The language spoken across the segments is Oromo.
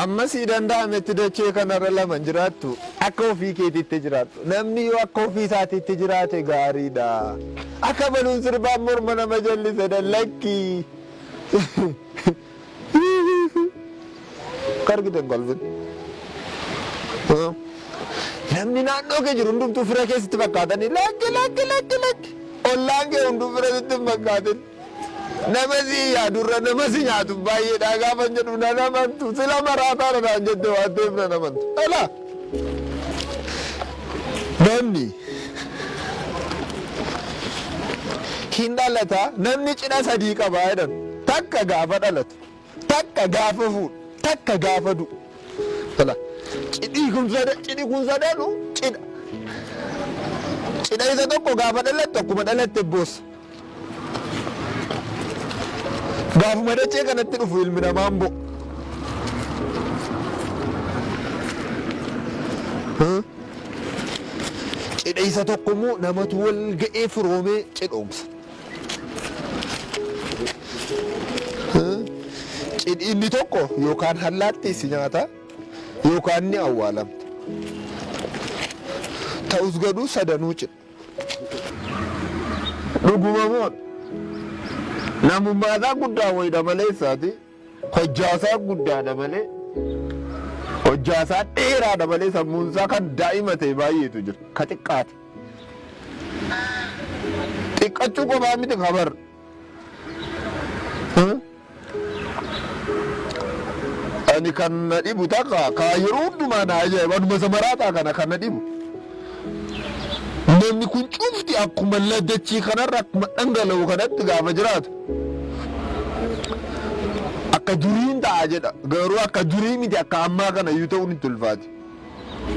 Amma si danda'ametti dachee kanarra lama jiraattu akka ofii keetiitti jiraattu. Namni yoo akka ofii isaatiitti jiraate gaariidha. Akka baluun sirbaan morma nama jallise dallakki. Kargitan kolfin. Namni naannoo kee jiru hundumtuu fira keessatti fakkaatanii lakki. Ollaan kee hunduu fira sitti fakkaatin. Namasi yaadurra namasi nyaatu baay'eedha gaafa jedhu na namantu sila maraataa dhaan jette waan ta'eef na namantu. Ala namni hin dhalata namni cidha sadii qaba jedhan takka gaafa dhalatu takka gaafa fuudhu takka gaafa du'u. Ala cidhi kun sadanu cidha isa tokko gaafa dhalatte akkuma dhalatte boossa. Gaafuma dachee kanatti dhufu ilmi namaa hin bo'u. Cidha isa tokko immoo namatu wal ga'ee firoomee cidhoomsa. Cidhi inni tokko yookaan hallaatti si nyaata yookaan ni awwaalamta. Ta'us gaduu sadanuu cidha. Dhuguma moo namummaa isaa guddaa wayidha malee isaati hojjaa isaa guddaadha malee hojjaa isaa dheeraadha malee sammuun isaa kan daa'ima ta'e baay'eetu jira ka xiqqaate. Xiqqachuu qofaa miti kabar. Ani kan na dhibu takka kaa yeroo hundumaa na ajaa'iba aduma samaraataa kana kan na dhibu. Namni kun cufti akkuma laddachii kanarra akkuma dhangala'u kanatti gaafa jiraatu akka duriin ta'a jedha garuu akka durii miti akka ammaa kana iyyuu ta'uun itti ulfaati.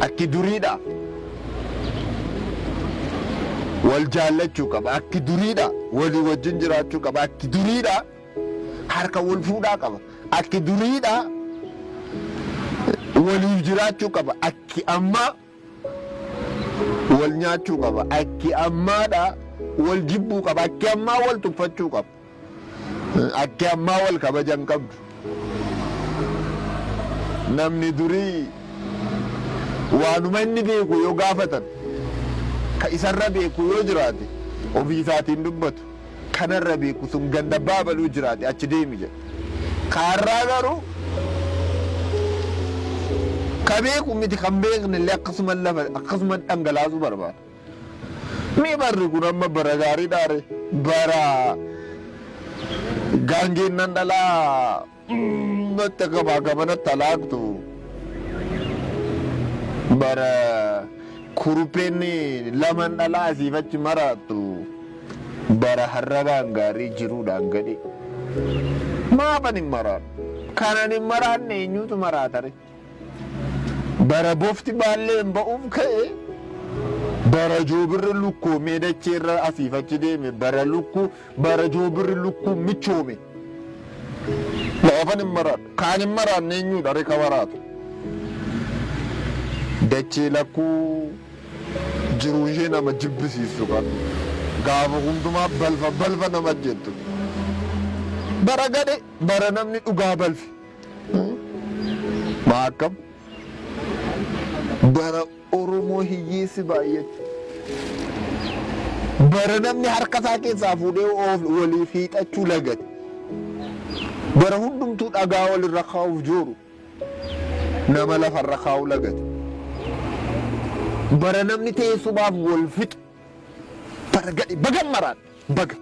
Akki duriidha wal jaallachuu qaba akki duriidha walii wajjin jiraachuu qaba akki duriidha harka wal fuudhaa qaba akki duriidha waliif jiraachuu qaba akki ammaa wal nyaachuu qaba akki ammaadha wal jibbuu qaba akki ammaa wal tuffachuu qaba akki ammaa wal kabajan qabdu. Namni durii waanuma inni beeku yoo gaafatan ka isarra beeku yoo jiraate ofii isaatiin dubbatu kanarra beeku sun ganda baabaluu jiraate achi deemi jedha. Kaarraa garuu ka beeku miti kan beekne illee akkasuma dhangalaasuu barbaada. Mee barri kun amma bara gaariidhaare bara gaangeen nan dhalaa natti qabaa gamanatti alaaktu bara kurupheen laman dhalaa asiif achi maraattu bara harragaan gaarii jiruudhaan gadi maafan hin maraadhu kanan hin maraanne eenyuutu maraatare. Bara bofti baalleen ba'uuf ka'e bara joobirri lukkuu meedacheerra asiif achi deeme bara joobirri lukkuu michoome. Laafan hin maraadhu kaan hin maraanne eenyuudha reka maraatu. Dachee lakkuu jiruun ishee nama jibbisiisu kan gaafa hundumaa balfa nama jettu. Bara gade bara namni dhugaa balfi. Maa akkam bara Oromoo hiyyeessi baay'eetti bara namni harka isaa keessaa fuudhee waliif hiixachuu lagate bara hundumtuu dhagaa walirra kaa'uuf jooru nama lafarra kaa'u lagate bara namni teessumaaf wal fixu bara gadi bagan maraan baga.